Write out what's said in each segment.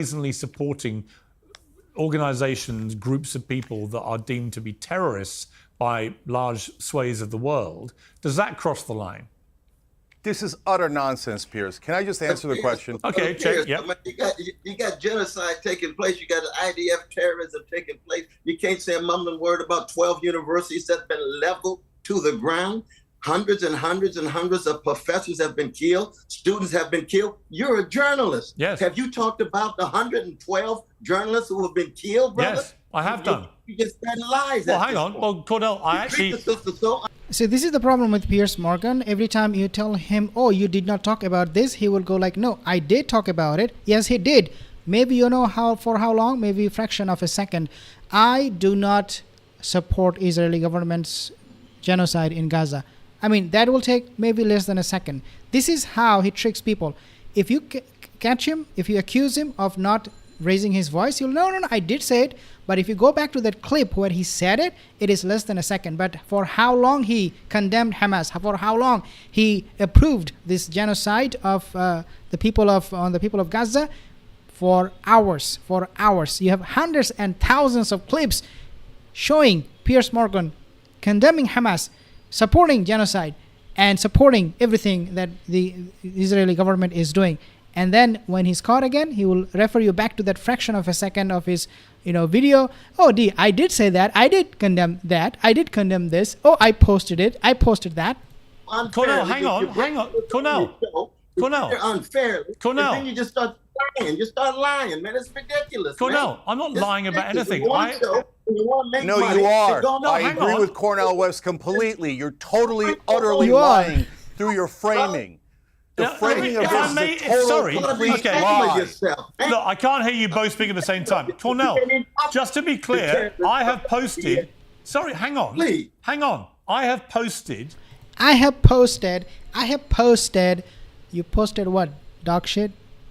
brazenly supporting organizations, groups of people that are deemed to be terrorists by large swathes of the world, does that cross the line? This is utter nonsense, Piers. Can I just answer the question? Okay, check. Yeah. You got genocide taking place. You got IDF terrorism taking place. You can't say a mumbling word about 12 universities that have been leveled to the ground. Hundreds and hundreds and hundreds of professors have been killed. Students have been killed. You're a journalist. Yes. Have you talked about the 112 journalists who have been killed, brother? Yes, I have done. You just said lies. Well, hang on. Well, Cornel, I actually... So this is the problem with Piers Morgan. Every time you tell him, oh, you did not talk about this, he will go like, no, I did talk about it. Yes, he did. Maybe you know for how long? Maybe a fraction of a second. I do not support Israeli government's genocide in Gaza. I mean, that will take maybe less than a second. This is how he tricks people. If you catch him, if you accuse him of not raising his voice, he'll no, I did say it. But if you go back to that clip where he said it, it is less than a second. But for how long he condemned Hamas, for how long he approved this genocide of the people of Gaza, for hours. You have hundreds and thousands of clips showing Piers Morgan condemning Hamas, supporting genocide, and supporting everything that the Israeli government is doing. And then when he's caught again, he will refer you back to that fraction of a second of his video. Oh, I did say that. I did condemn that. I did condemn this. Oh, I posted it. I posted that. Cornel, hang on. Cornel. Unfairly. Cornel. And then you just start lying. You start lying, man. It's ridiculous. Cornel, I'm not lying about anything. No, you are. I agree with Cornel West completely. You're totally, utterly lying through your framing. The framing of this is a total, complete lie. Look, I can't hear you both speak at the same time. Cornel, just to be clear, I have posted... Sorry, hang on. Please. Hang on. I have posted... You posted what? Dog shit?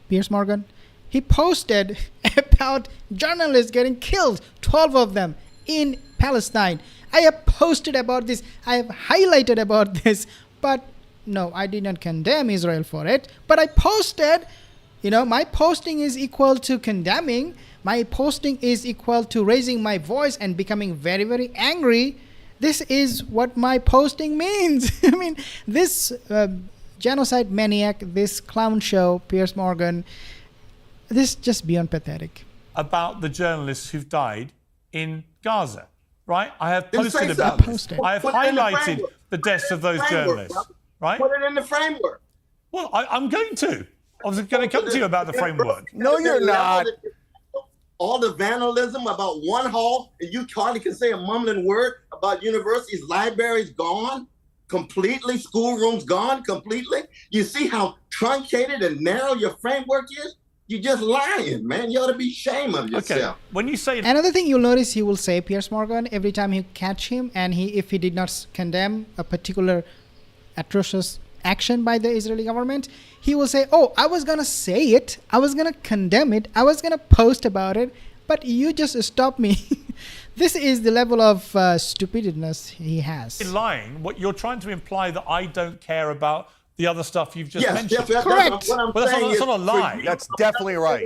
Piers Morgan? He posted about journalists getting killed, 12 of them in Palestine. I have posted about this. I have highlighted about this. But no, I did not condemn Israel for it. But I posted, my posting is equal to condemning. My posting is equal to raising my voice and becoming very, very angry. This is what my posting means. I mean, this genocide maniac, this clown show, Piers Morgan, this is just beyond pathetic. About the journalists who've died in Gaza, right? I have posted about this. I have highlighted the deaths of those journalists, right? Put it in the framework. Well, I'm going to. I was going to come to you about the framework. No, you're not. All the vandalism about one hall, and you hardly can say a mumbling word about universities, libraries gone completely, schoolrooms gone completely. You see how truncated and narrow your framework is? You're just lying, man. You ought to be ashamed of yourself. Okay. When you say... Another thing you'll notice he will say, Piers Morgan, every time you catch him, and if he did not condemn a particular atrocious action by the Israeli government, he will say, oh, I was going to say it. I was going to condemn it. I was going to post about it. But you just stopped me. This is the level of stupidness he has. In lying, what you're trying to imply that I don't care about the other stuff you've just mentioned. Yes, correct. Well, that's not a lie. That's definitely right.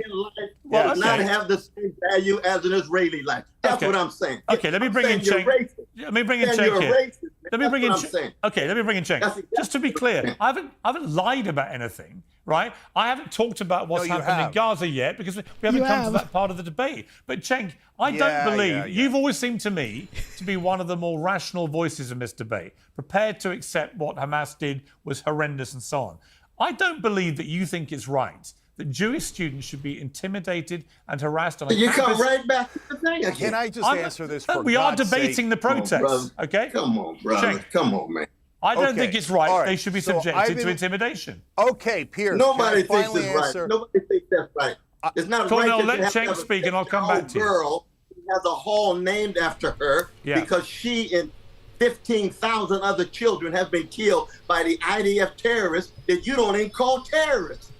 Well, does not have the same value as an Israeli life. That's what I'm saying. Okay, let me bring in Cenk. Let me bring in Cenk here. Let me bring in Cenk. Okay, let me bring in Cenk. Just to be clear, I haven't lied about anything, right? I haven't talked about what's happened in Gaza yet because we haven't come to that part of the debate. But Cenk, I don't believe you've always seemed to me to be one of the more rational voices in this debate, prepared to accept what Hamas did was horrendous and so on. I don't believe that you think it's right that Jewish students should be intimidated and harassed on a campus. You come right back to the thing again. Can I just answer this for We are debating the protests, okay? Come on, brother. Cenk. Come on, man. I don't think it's right. They should be subjected to intimidation. Okay, Piers. Nobody thinks it's right. Nobody thinks that's right. It's not Cornel, right. let Cenk speak and I'll come back to you. Girl has a hall named after her because she and 15,000 other children have been killed by the IDF terrorists that you don't even call terrorists.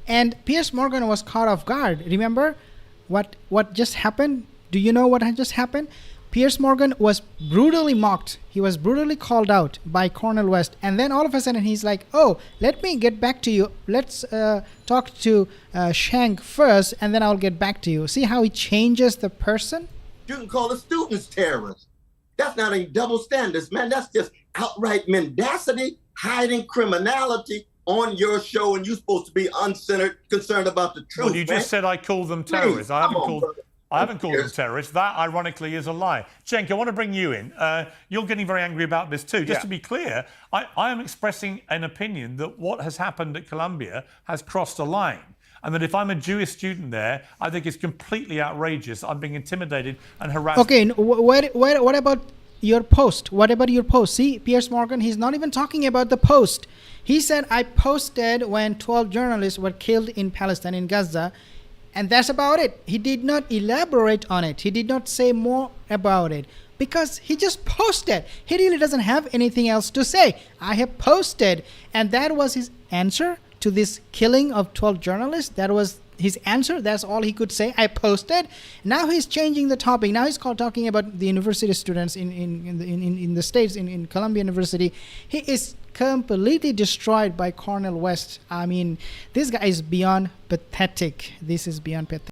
And Piers Morgan was caught off guard. Remember what just happened? Do you know what had just happened? Piers Morgan was brutally mocked. He was brutally called out by Cornel West. And then all of a sudden he's like, oh, let me get back to you. Let's talk to Shank first, and then I'll get back to you. See how he changes the person? You can call the students terrorists. That's not a double standards, man. That's just outright mendacity, hiding criminality on your show, and you're supposed to be uncensored, concerned about the truth. Well, you just said I called them terrorists. I haven't called them terrorists. That, ironically, is a lie. Cenk, I want to bring you in. You're getting very angry about this too. Just to be clear, I am expressing an opinion that what has happened at Columbia has crossed a line. And that if I'm a Jewish student there, I think it's completely outrageous. I'm being intimidated and harassed. Okay, what about your post? What about your post? See, Piers Morgan, he's not even talking about the post. He said, I posted when 12 journalists were killed in Palestine, in Gaza. And that's about it. He did not elaborate on it. He did not say more about it because he just posted. He really doesn't have anything else to say. I have posted. And that was his answer to this killing of 12 journalists. That was his answer. That's all he could say. I posted. Now he's changing the topic. Now he's talking about the university students in the States, in Columbia University. He is completely destroyed by Cornel West. I mean, this guy is beyond pathetic. This is beyond pathetic.